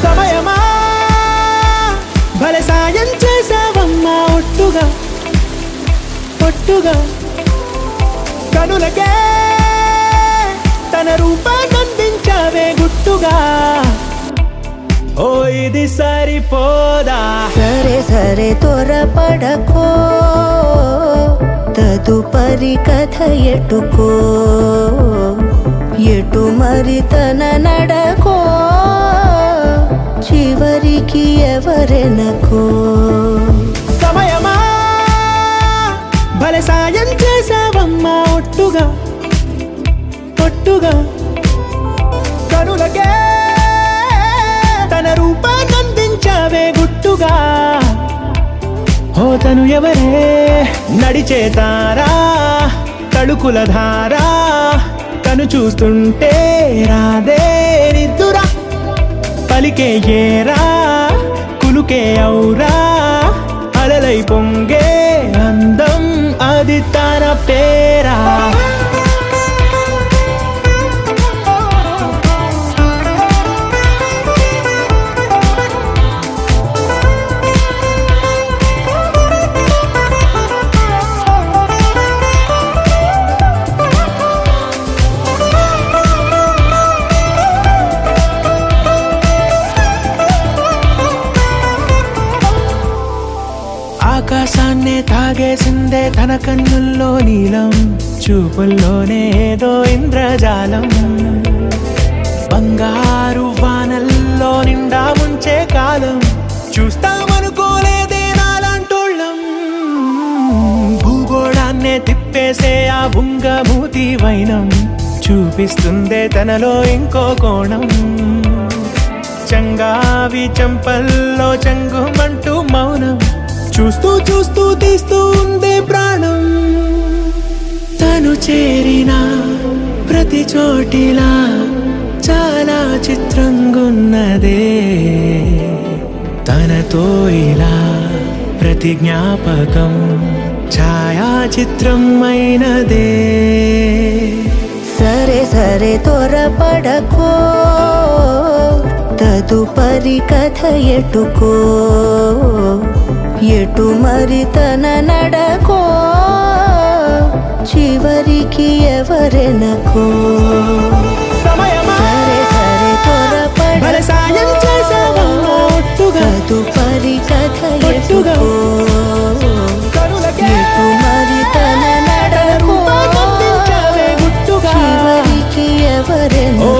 సమయమా భలే సాయం చేసావమ్మా ఒట్టుగా ఒట్టుగా కనులకే తన రూపాన్నందించావే గుట్టుగా ఓ ఇది సరిపోదా సరే సరే త్వరపడకో తదుపరి కథ ఎటుకో ఎటు మరి తన నడకో చివరికి ఎవరెనకో సమయమా భలే సాయం చేసావమ్మా ఒట్టుగా ఒట్టుగా కనులకే తన రూపాన్నందించావే గుట్టుగా ఓ తను ఎవరే నడిచే తారా తళుకుల ధారా తను చూస్తుంటే రాదే నిద్దురా పలికే ఏరా కులుకే ఔరా అలలై పొంగే అందం అది తన పేరా ఆకాశాన్నే తాగేసిందే తన కన్నుల్లో నీలం చూపుల్లోనే ఏదో ఇంద్రజాలం బంగారు వానల్లో నిండా ముంచే కాలం చూస్తామనుకోలేదే నాలాంటోళ్ళం భూగోళాన్నే తిప్పేసే ఆ బుంగమూతి వైనం చూపిస్తుందే తనలో ఇంకో కోణం చంగావి చంపల్లో చంగుమంటూ మౌనం చూస్తూ చూస్తూ తీస్తూ ఉందే ప్రాణం తను చేరిన ప్రతి చోటిలా చాలా చిత్రంగున్నదే తనతో ఇలా ప్రతి జ్ఞాపకం ఛాయాచిత్రం అయినదే సరే సరే త్వరపడకో తదుపరి కథ ఎటుకో ఎటు మరి తన నడకో చివరికి ఎవరెనకో సమయమా సరే సరే భలే సాయం చేసావమ్మా ఒట్టుగా తదుపరి కథ ఒట్టుగా ఎటుకో కనులకే ఎటు మరి తన నడకో రూపాన్నందించావే గుట్టుగా చివరికి ఎవరెనకో